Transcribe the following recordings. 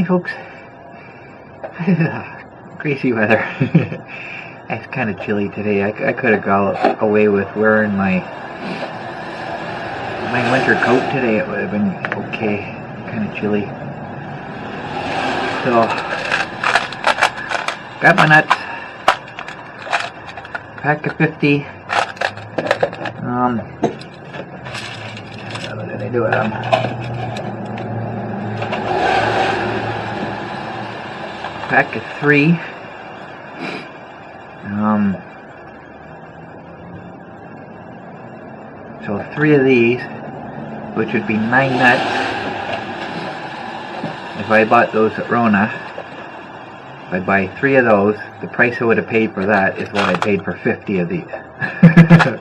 Hey folks, crazy weather. It's kind of chilly today. I could have gone away with wearing my winter coat today. It would have been okay. Kind of chilly. So, got my nuts. Pack of 50. What did I do with them? Pack of 3. So 3 of these, which would be 9 nuts. If I bought those at Rona, if I buy 3 of those, the price I would have paid for that is what I paid for 50 of these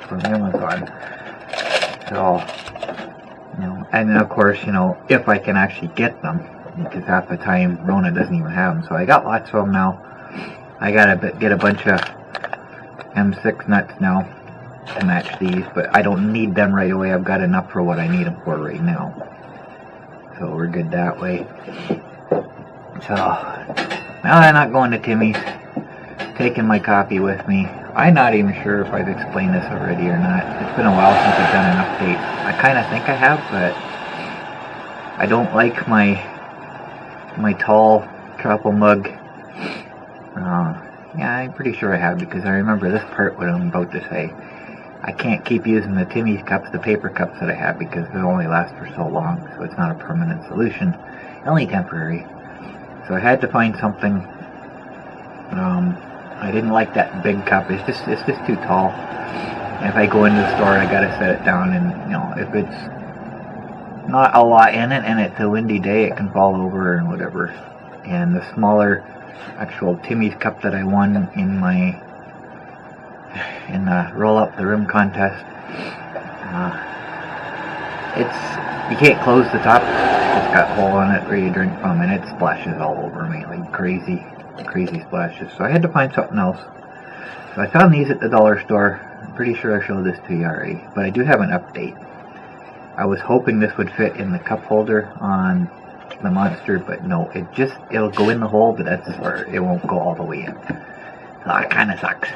from Amazon. So, and then of course, if I can actually get them, because half the time Rona doesn't even have them. So I got lots of them now. I gotta get a bunch of M6 nuts now to match these, but I don't need them right away. I've got enough for what I need them for right now. So we're good that way. So now I'm not going to Timmy's, taking my coffee with me. I'm not even sure if I've explained this already or not. It's been a while since I've done an update. I kind of think I have, but I don't like my tall travel mug. Yeah, I'm pretty sure I have, because I remember this part what I'm about to say. I can't keep using the Timmy's cups, the paper cups that I have, because they only last for so long, so it's not a permanent solution, only temporary. So I had to find something. I didn't like that big cup. It's just too tall. And if I go into the store, I gotta set it down, and if it's not a lot in it and it's a windy day, it can fall over and whatever. And the smaller actual Timmy's cup that I won in the roll up the room contest, you can't close the top. It's got a hole in it where you drink from, and it splashes all over me like crazy splashes. So I had to find something else. So I found these at the dollar store. I'm pretty sure I showed this to you already, but I do have an update. I was hoping this would fit in the cup holder on the Monster, but no, it'll go in the hole, but that's where it won't go all the way in. So that kind of sucks.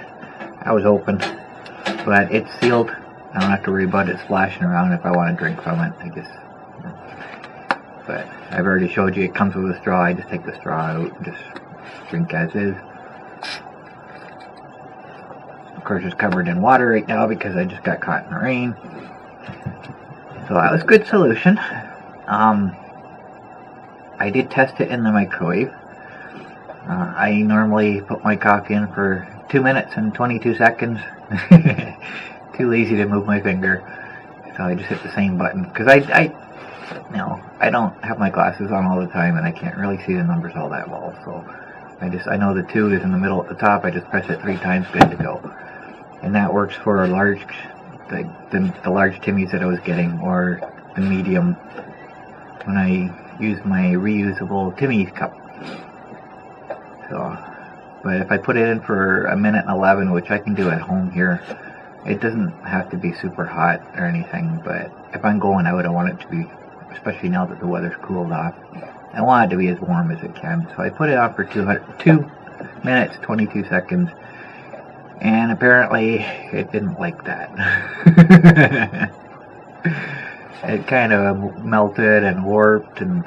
I was hoping, but it's sealed. I don't have to worry about it splashing around if I want to drink from it. But I've already showed you it comes with a straw. I just take the straw out and just drink as is. Of course, it's covered in water right now because I just got caught in the rain. So that was a good solution. I did test it in the microwave. I normally put my coffee in for 2 minutes and 22 seconds. Too lazy to move my finger, so I just hit the same button, because I don't have my glasses on all the time and I can't really see the numbers all that well. So I know the 2 is in the middle at the top. I just press it 3 times, good to go. And that works for a large, the large Timmy's that I was getting, or the medium when I use my reusable Timmy's cup. So, but if I put it in for 1:11, which I can do at home here, it doesn't have to be super hot or anything. But if I'm going out, I want it to be, especially now that the weather's cooled off, I want it to be as warm as it can. So I put it on for 2 minutes 22 seconds, and apparently it didn't like that. It kind of melted and warped, and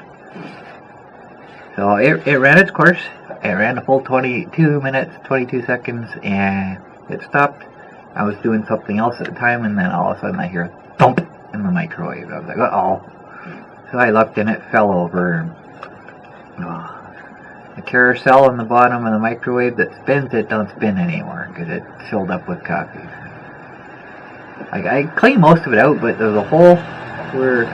so it ran its course. It ran a full 22 minutes 22 seconds, and it stopped. I was doing something else at the time, and then all of a sudden I hear a thump in the microwave. I was like, uh-oh. So I looked, and it fell over. The carousel on the bottom of the microwave that spins, it don't spin anymore because it's filled up with coffee. I cleaned most of it out, but there's a hole where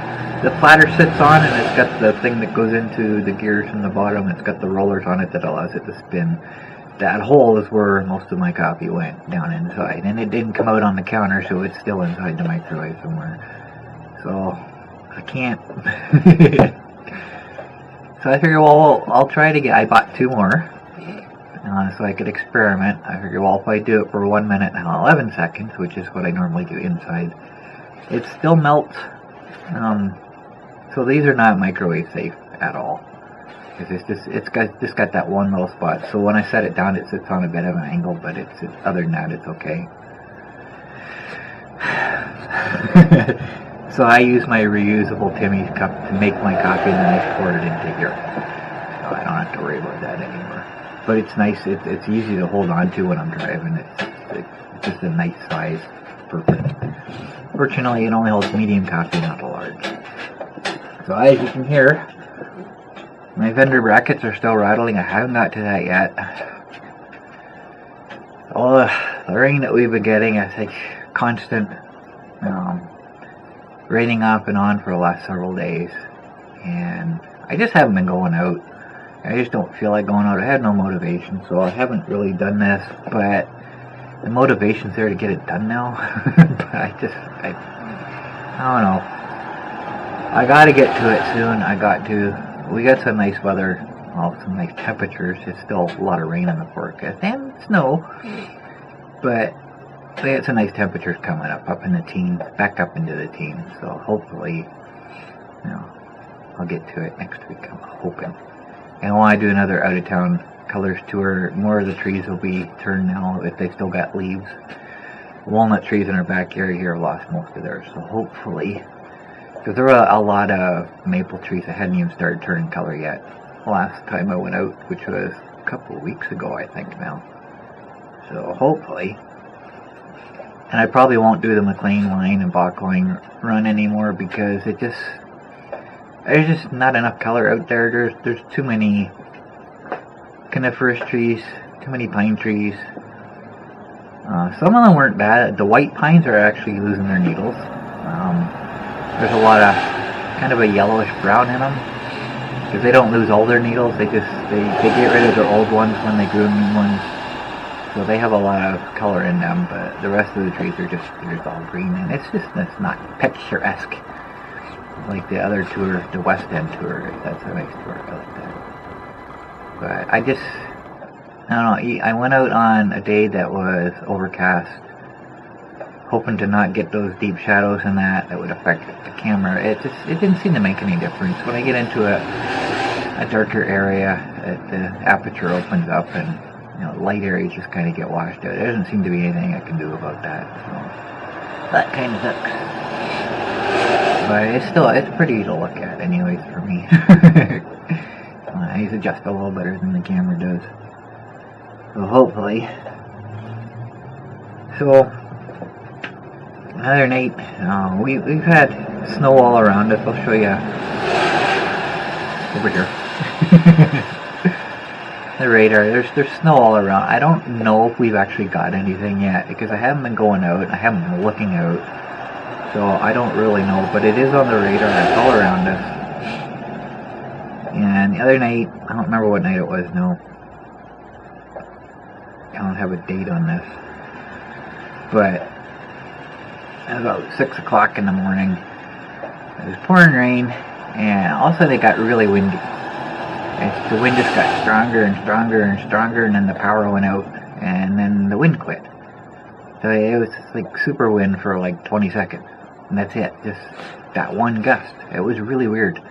the platter sits on, and it's got the thing that goes into the gears from the bottom. It's got the rollers on it that allows it to spin. That hole is where most of my coffee went, down inside, and it didn't come out on the counter, so it's still inside the microwave somewhere. So I can't. So I figured, well, I'll try it again. I bought 2 more, so I could experiment. I figured, well, if I do it for 1 minute and 11 seconds, which is what I normally do inside, it still melts. So these are not microwave safe at all. because it's got that one little spot. So when I set it down, it sits on a bit of an angle, but other than that, it's okay. So I use my reusable Timmy's cup to make my coffee, and then I pour it into here. So I don't have to worry about that anymore. But it's nice. It's easy to hold on to when I'm driving. It's just a nice size. Perfect. Fortunately, it only holds medium coffee, not a large. So as you can hear, my vendor brackets are still rattling. I haven't got to that yet. All the rain that we've been getting, it's like constant raining off and on for the last several days. And I just haven't been going out. I just don't feel like going out. I had no motivation, so I haven't really done this. But the motivation's there to get it done now. But I don't know. I gotta get to it soon. We got some nice weather, well, some nice temperatures. It's still a lot of rain in the forecast and snow, but we got some nice temperatures coming up in the teens, back up into the teens. So hopefully, I'll get to it next week. I'm hoping. And I want to do another out of town colors tour. More of the trees will be turned now if they still got leaves. Walnut trees in our back area here have lost most of theirs, so hopefully. Because there were a lot of maple trees that hadn't even started turning color yet. Last time I went out, which was a couple of weeks ago, I think now. So hopefully. And I probably won't do the McLean line and Bach line run anymore because there's just not enough color out there. There's too many coniferous trees, too many pine trees. Some of them weren't bad. The white pines are actually losing their needles. There's a lot of kind of a yellowish brown in them because they don't lose all their needles. They get rid of their old ones when they grew new ones. So they have a lot of color in them, but the rest of the trees are just all green, and it's not picturesque like the other tour, the West End tour. That's a nice tour. I like that. But I don't know. I went out on a day that was overcast, hoping to not get those deep shadows and that would affect the camera. It didn't seem to make any difference. When I get into a darker area, the aperture opens up and light areas just kind of get washed out. There doesn't seem to be anything I can do about that. So that kind of sucks. But it's pretty to look at anyways for me. He's adjust a little better than the camera does. So hopefully. So another night, we've had snow all around us. I'll show you over here. The radar, there's snow all around. I don't know if we've actually got anything yet because I haven't been going out. I haven't been looking out, so I don't really know. But it is on the radar. It's all around us. And the other night, I don't remember what night it was. No, I don't have a date on this, but about 6 o'clock in the morning, it was pouring rain, and all of a sudden it got really windy. The wind just got stronger and stronger and stronger, and then the power went out, and then the wind quit. So it was just like super wind for like 20 seconds, and that's it. Just that one gust. It was really weird,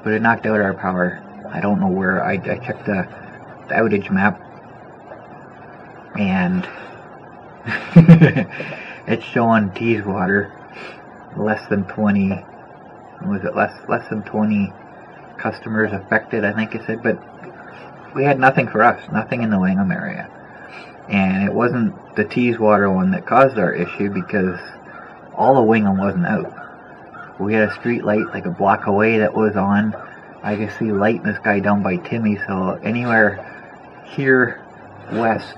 but it knocked out our power. I don't know where. I checked the outage map, and it's showing Teeswater less than 20. Was it less than 20 customers affected, I think it said, but we had nothing for us, nothing in the Langham area. And it wasn't the Teeswater one that caused our issue because all of Wingham wasn't out. We had a street light like a block away that was on. I could see light in the sky down by Timmy, so anywhere here west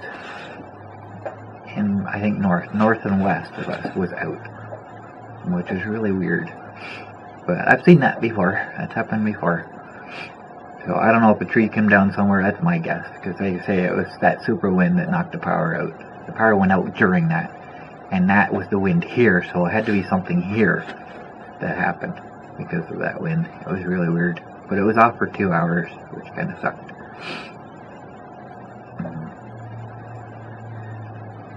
and I think north and west of us was out, which is really weird. But I've seen that before. That's happened before. So I don't know if a tree came down somewhere. That's my guess. Because they say it was that super wind that knocked the power out. The power went out during that. And that was the wind here. So it had to be something here that happened because of that wind. It was really weird. But it was off for 2 hours, which kind of sucked.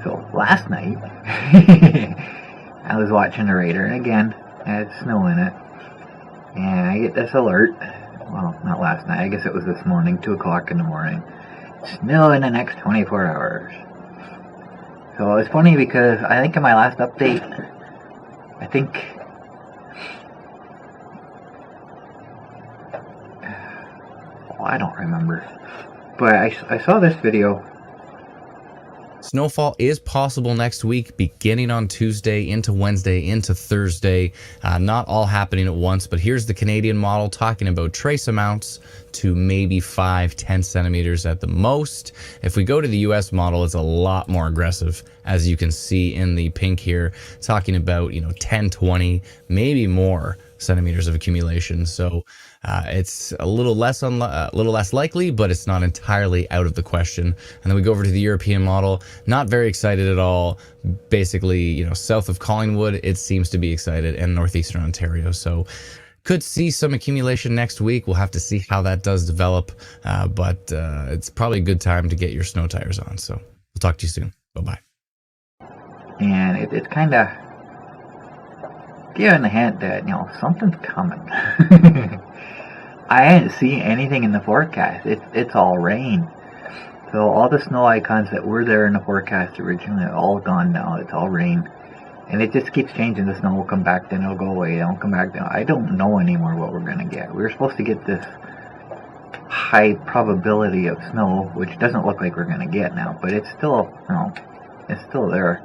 So last night, I was watching the radar. And again, it had snow in it. And I get this alert well, not last night, I guess it was this morning, 2 o'clock in the morning. Snow in the next 24 hours. So it's funny because I think in my last update, I don't remember, but I saw this video. Snowfall is possible next week, beginning on Tuesday, into Wednesday, into Thursday. Not all happening at once, but here's the Canadian model talking about trace amounts to maybe 5-10 centimeters at the most. If we go to the US model, it's a lot more aggressive, as you can see in the pink here, talking about 10, 20, maybe more centimeters of accumulation. So it's a little less likely, but it's not entirely out of the question. And then we go over to the European model. Not very excited at all. Basically, south of Collingwood, it seems to be excited, and northeastern Ontario. So could see some accumulation next week. We'll have to see how that does develop, but it's probably a good time to get your snow tires on. So we'll talk to you soon. Bye-bye. And it's kind of giving the hint that, something's coming. I hadn't seen anything in the forecast. It's all rain. So all the snow icons that were there in the forecast originally are all gone now. It's all rain. And it just keeps changing. The snow will come back, then it'll go away, it'll come back. Then I don't know anymore what we're going to get. We were supposed to get this high probability of snow, which doesn't look like we're going to get now, but it's still, it's still there.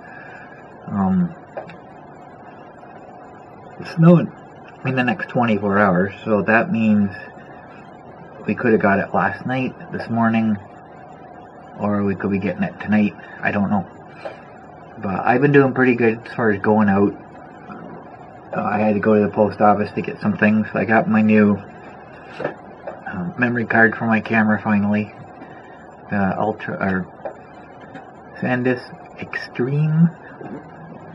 It's snowing in the next 24 hours, so that means we could have got it last night, this morning, or we could be getting it tonight. I don't know. But I've been doing pretty good as far as going out. I had to go to the post office to get some things. I got my new memory card for my camera finally. The SanDisk Extreme.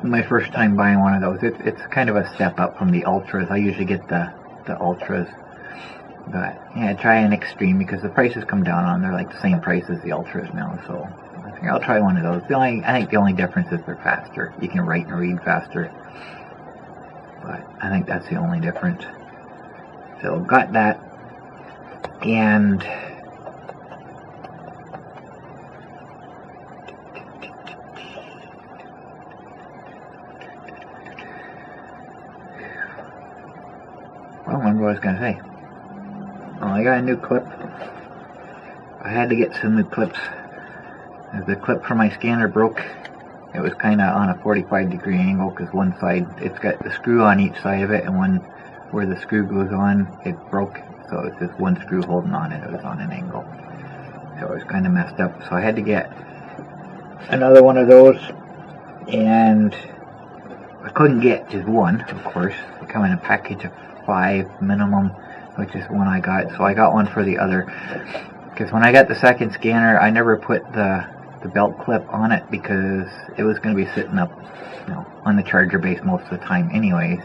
My first time buying one of those. It's kind of a step up from the Ultras. I usually get the Ultras. But yeah, try an Extreme because the prices come down on. They're like the same price as the Ultras now. So I think I'll try one of those. I think the only difference is they're faster. You can write and read faster. But I think that's the only difference. So got that. And I don't remember what I was going to say. Oh, I got a new clip. I had to get some new clips. The clip for my scanner broke. It was kind of on a 45-degree angle because one side, it's got the screw on each side of it, and one where the screw goes on, it broke. So it's just one screw holding on it. It was on an angle. So it was kind of messed up. So I had to get another one of those. And I couldn't get just one, of course. They come in a package of 5 minimum, which is one I got. So I got one for the other. Because when I got the second scanner, I never put the belt clip on it because it was going to be sitting up, on the charger base most of the time anyways.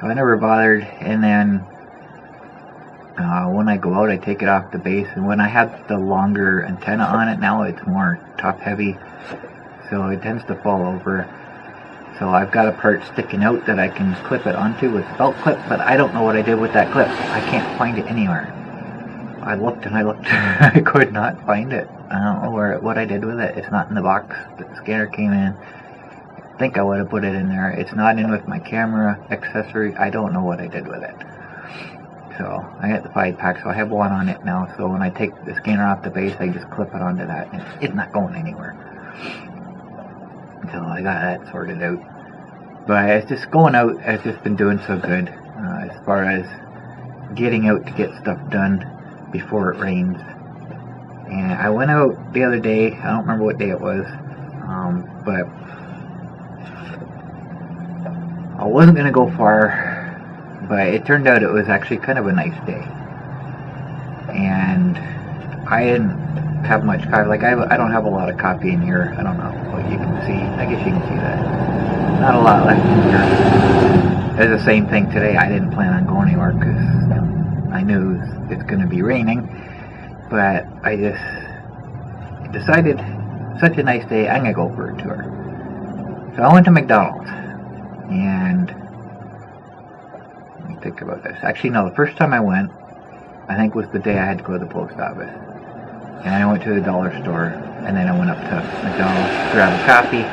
So I never bothered. And then when I go out, I take it off the base. And when I have the longer antenna on it now, it's more top heavy, so it tends to fall over. So I've got a part sticking out that I can clip it onto with the belt clip, but I don't know what I did with that clip. I can't find it anywhere. I looked and I looked. I could not find it. I don't know what I did with it. It's not in the box. The scanner came in. I think I would have put it in there. It's not in with my camera accessory. I don't know what I did with it. So I got the 5-pack, so I have one on it now. So when I take the scanner off the base, I just clip it onto that, and it's not going anywhere. So I got that sorted out. But it's just going out. I've just been doing so good as far as getting out to get stuff done before it rains. And I went out the other day. I don't remember what day it was, but I wasn't going to go far. But it turned out it was actually kind of a nice day. And I didn't have much coffee. Like, I don't have a lot of coffee in here. I don't know what you can see. I guess you can see that. Not a lot left in here. It's the same thing today. I didn't plan on going anywhere because I knew it's going to be raining. But I just decided, such a nice day, I'm going to go for a tour. So I went to McDonald's. And think about this. Actually, no, the first time I went, I think was the day I had to go to the post office. And I went to the dollar store, and then I went up to McDonald's to grab a coffee.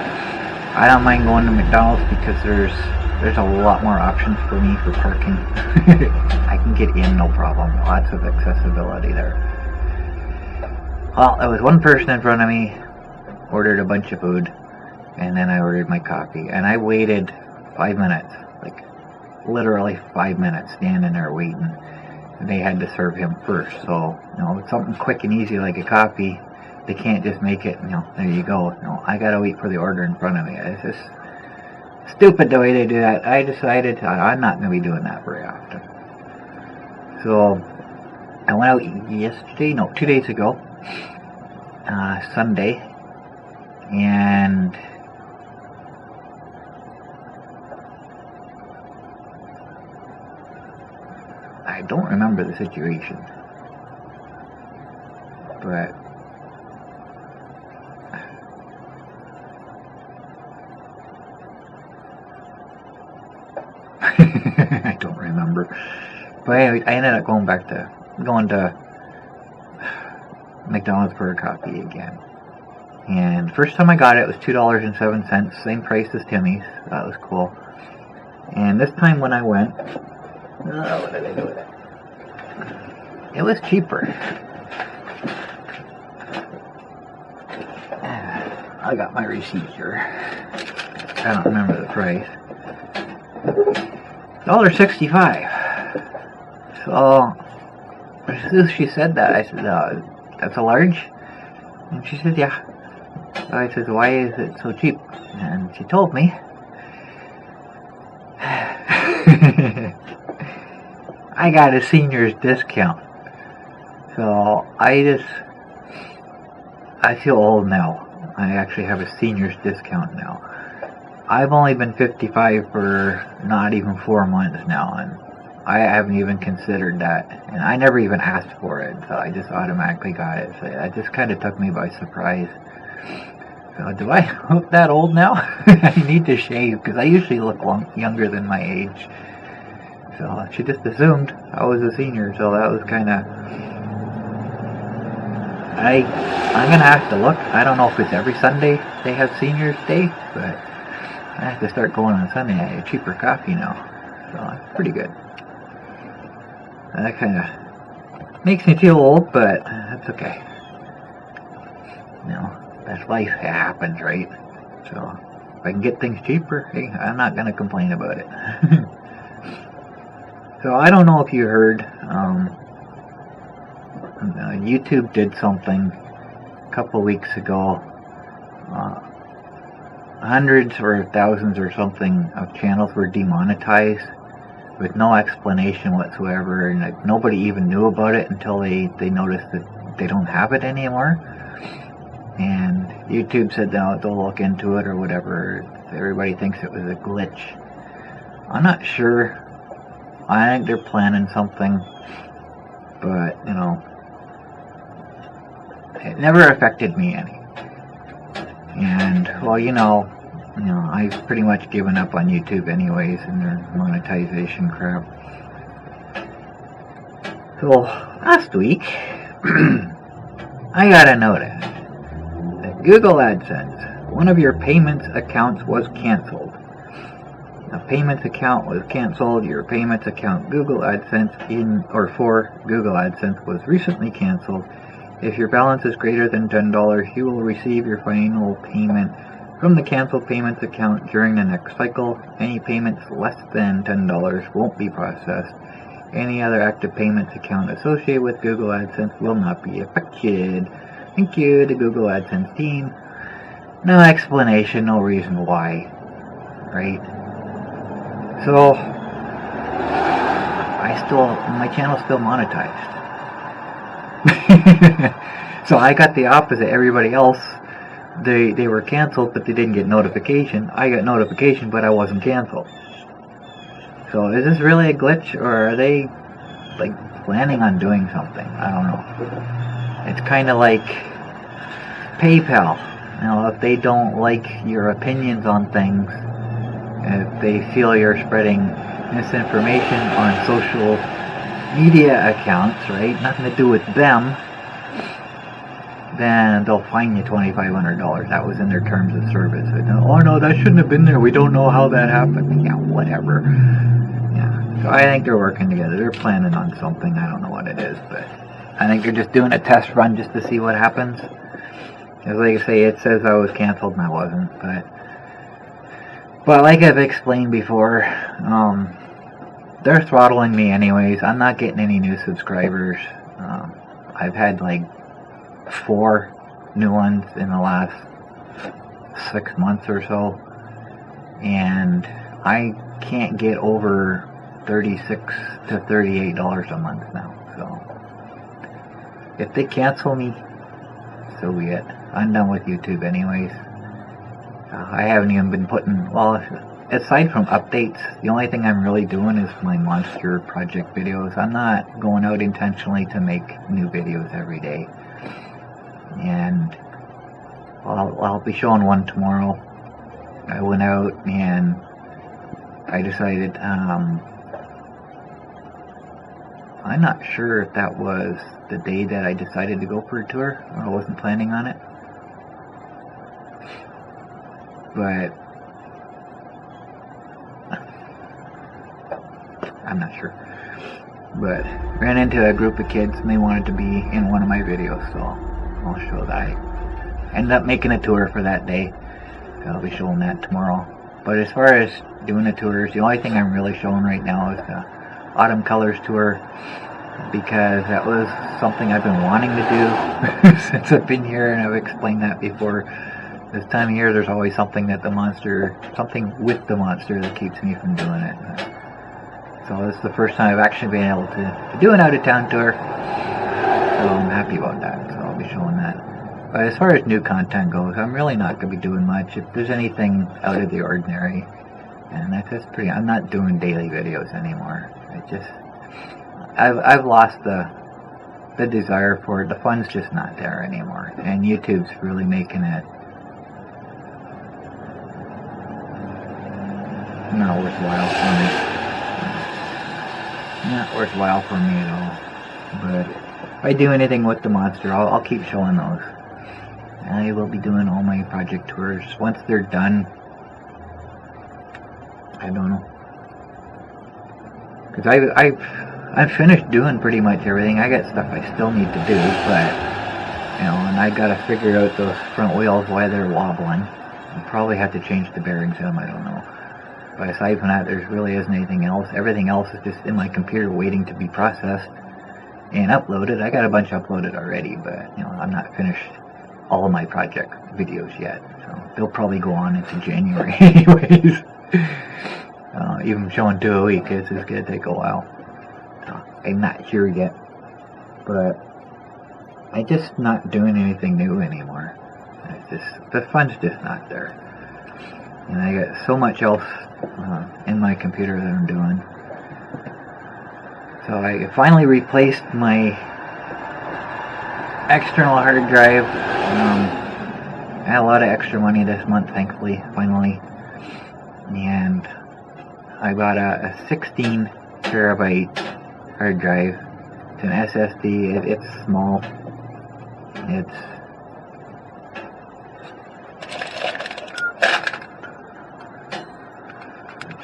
I don't mind going to McDonald's because there's a lot more options for me for parking. I can get in no problem. Lots of accessibility there. Well, there was one person in front of me, ordered a bunch of food, and then I ordered my coffee. And I waited 5 minutes, like literally 5 minutes standing there waiting. They had to serve him first, so something quick and easy like a coffee, they can't just make it, there you go. No, I gotta wait for the order in front of me. It's just stupid the way they do that. I decided I'm not gonna be doing that very often. So I went out 2 days ago, Sunday, and I don't remember the situation, but I don't remember. But anyway, I ended up going to McDonald's for a coffee again. And the first time I got it was $2.07, same price as Timmy's. That was cool. And this time when I went, what did I do with it? It was cheaper. I got my receipt here. I don't remember the price. $1.65. So as soon as she said that, I said, "That's a large?" And she said, "Yeah." So I said, "Why is it so cheap?" And she told me. I got a senior's discount. So I feel old now. I actually have a senior's discount now. I've only been 55 for not even 4 months now, and I haven't even considered that. And I never even asked for it, so I just automatically got it. So it just kind of took me by surprise. So do I look that old now? I need to shave, because I usually look younger than my age. So she just assumed I was a senior, so that was kind of... I'm going to have to look. I don't know if it's every Sunday they have Seniors Day, but I have to start going on Sunday. I have cheaper coffee now, so it's pretty good. That kind of makes me feel old, but that's okay. That's life. It happens, right? So if I can get things cheaper, hey, I'm not going to complain about it. So I don't know if you heard, YouTube did something a couple weeks ago. Hundreds or thousands or something of channels were demonetized with no explanation whatsoever, and like, nobody even knew about it until they noticed that they don't have it anymore. And YouTube said they'll look into it or whatever. Everybody thinks it was a glitch. I'm not sure. I think they're planning something, but it never affected me any. And well, I've pretty much given up on YouTube anyways and their monetization crap. So last week I got a notice that Google AdSense, one of your payments accounts was canceled. A payments account was canceled. Your payments account Google AdSense for Google AdSense was recently canceled. If your balance is greater than $10, you will receive your final payment from the canceled payments account during the next cycle. Any payments less than $10 won't be processed. Any other active payments account associated with Google AdSense will not be affected. Thank you to Google AdSense team. No explanation, no reason why. Right? So, my channel's still monetized. So I got the opposite. Everybody else, they were canceled, but they didn't get notification. I got notification, but I wasn't canceled. So is this really a glitch, or are they like planning on doing something? I don't know. It's kind of like PayPal. If they don't like your opinions on things, if they feel you're spreading misinformation on social media accounts, right, nothing to do with them, then they'll fine you $2,500. That was in their terms of service. Oh no, that shouldn't have been there. We don't know how that happened. Yeah, whatever. Yeah. So I think they're working together. They're planning on something. I don't know what it is, but I think they're just doing a test run just to see what happens. As like I say, it says I was canceled and I wasn't, but like I've explained before, they're throttling me anyways. I'm not getting any new subscribers. I've had like 4 new ones in the last 6 months or so, and I can't get over $36 to $38 a month now. So if they cancel me, so be it. I'm done with YouTube anyways. I haven't even been putting, well, aside from updates, the only thing I'm really doing is my monster project videos. I'm not going out intentionally to make new videos every day. And I'll be showing one tomorrow. I went out and I decided, I'm not sure if that was the day that I decided to go for a tour, or I wasn't planning on it. But I'm not sure. But ran into a group of kids and they wanted to be in one of my videos, so I'll show that. I ended up making a tour for that day. So I'll be showing that tomorrow. But as far as doing the tours, the only thing I'm really showing right now is the Autumn Colors tour, because that was something I've been wanting to do since I've been here, and I've explained that before. This time of year, there's always something with the monster that keeps me from doing it. So this is the first time I've actually been able to do an out-of-town tour. So I'm happy about that. So I'll be showing that. But as far as new content goes, I'm really not going to be doing much. If there's anything out of the ordinary, and that's pretty. I'm not doing daily videos anymore. I've lost the desire for it. The fun's just not there anymore, and YouTube's really making it not worthwhile for me. Not worthwhile for me at all. But if I do anything with the monster, I'll keep showing those. I will be doing all my project tours. Once they're done, I don't know. Because I've finished doing pretty much everything. I got stuff I still need to do, but, you know, and I gotta figure out those front wheels, why they're wobbling. I'll probably have to change the bearings in them, I don't know. But aside from that, there really isn't anything else. Everything else is just in my computer waiting to be processed and uploaded. I got a bunch uploaded already, but, you know, I'm not finished all of my project videos yet. So they'll probably go on into January anyways. Even showing 2 a week is going to take a while. I'm not sure yet, but I'm just not doing anything new anymore. The fun's just not there. And I got so much else in my computer that I'm doing. So I finally replaced my external hard drive. I had a lot of extra money this month, thankfully, finally. And I got a 16 terabyte hard drive. It's an SSD. It's small. It's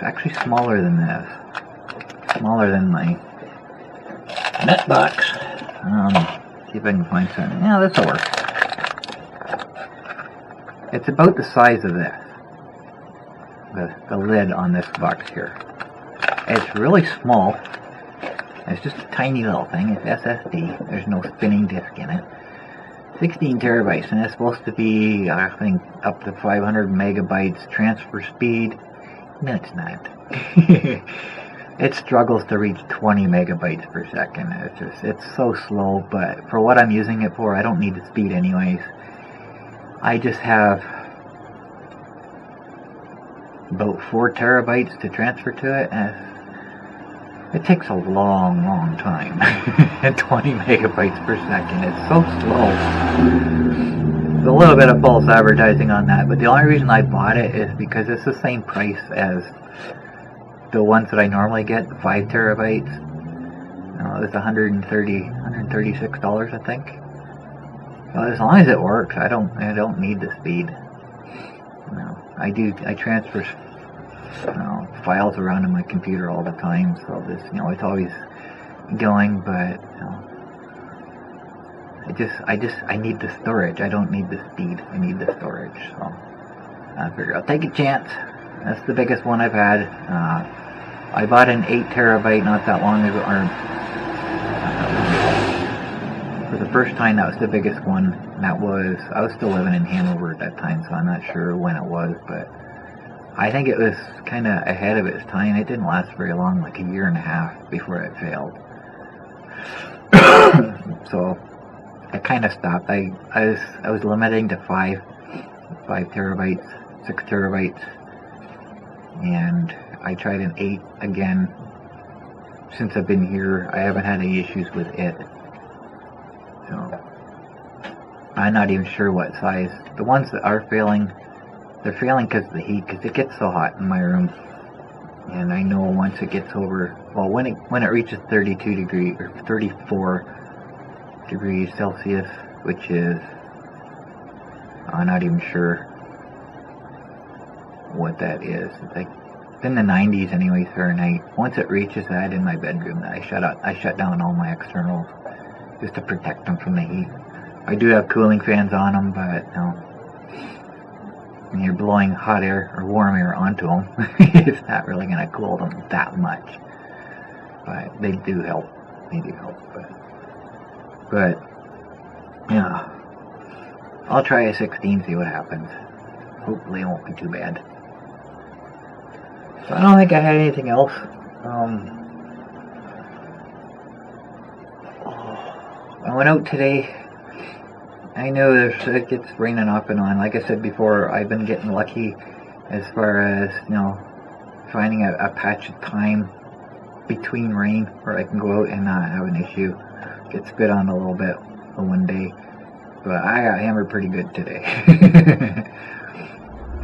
actually smaller than this. Smaller than my net box. See if I can find something. Yeah, this'll work. It's about the size of this. The lid on this box here. It's really small. It's just a tiny little thing. It's SSD. There's no spinning disk in it. 16 terabytes, and it's supposed to be, I think, up to 500 megabytes transfer speed. No, it's not. It struggles to reach 20 megabytes per second. It's so slow, but for what I'm using it for, I don't need the speed anyways. I just have about 4 terabytes to transfer to it, and it takes a long, long time. At 20 megabytes per second, it's so slow. There's a little bit of false advertising on that, but the only reason I bought it is because it's the same price as the ones that I normally get, 5 terabytes. It was $136, I think. Well, as long as it works, I don't need the speed. I transfer files around in my computer all the time, so this it's always going. But I need the storage. I don't need the speed. I need the storage. So I figure I'll take a chance. That's the biggest one I've had. I bought an 8 terabyte not that long ago, for the first time. That was the biggest one. I was still living in Hanover at that time, so I'm not sure when it was, but I think it was kind of ahead of its time. It didn't last very long, like a year and a half before it failed. So I kind of stopped. I was limiting to 5 terabytes, 6 terabytes, and I tried an 8 again. Since I've been here, I haven't had any issues with it. So I'm not even sure what size. The ones that are failing, they're failing because of the heat, because it gets so hot in my room. And I know once it gets over, well, when it reaches 32 degrees or 34 degrees Celsius, which is, I'm not even sure what that is. It's like in the 90s anyway, Fahrenheit. Once it reaches that in my bedroom, I shut down all my externals just to protect them from the heat. I do have cooling fans on them, but when you're blowing hot air or warm air onto them, it's not really going to cool them that much. But they do help. They do help. But yeah, I'll try a 16, see what happens. Hopefully it won't be too bad. So I don't think I had anything else. I went out today. I know it gets raining off and on. Like I said before, I've been getting lucky as far as, finding a patch of time between rain where I can go out and not have an issue. Get spit on a little bit one day. But I got hammered pretty good today.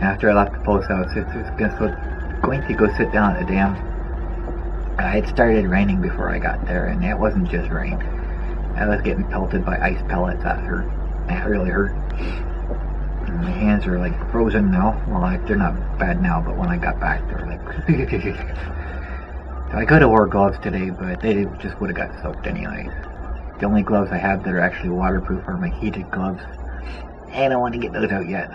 After I left the post house, it was going to go sit down at the dam. It started raining before I got there, and it wasn't just rain. I was getting pelted by ice pellets. That hurt. That really hurt. And my hands are like frozen now. Well, they're not bad now, but when I got back, they were like... So I could have wore gloves today, but they just would have got soaked anyways. The only gloves I have that are actually waterproof are my heated gloves. I don't want to get those out yet.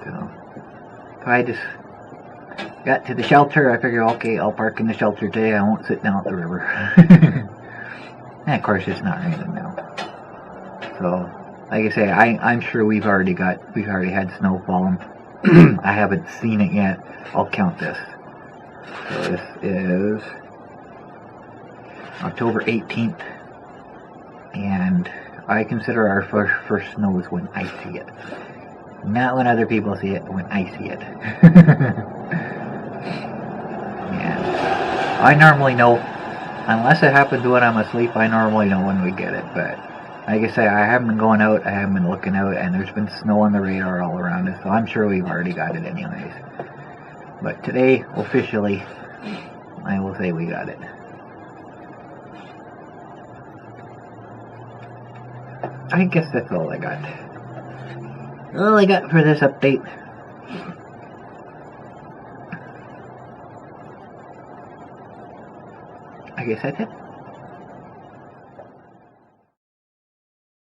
So I just got to the shelter. I figured, okay, I'll park in the shelter today. I won't sit down at the river. And of course, it's not raining now. So, like I say, I'm sure we've already had snow falling. I haven't seen it yet. I'll count this. So this is October 18th, and I consider our first snow is when I see it. Not when other people see it, when I see it. And I normally know, unless it happens when I'm asleep, I normally know when we get it. But like I say, I haven't been going out, I haven't been looking out, and there's been snow on the radar all around us, so I'm sure we've already got it anyways. But today, officially, I will say we got it. I guess that's all I got. All I got for this update. I guess that's it.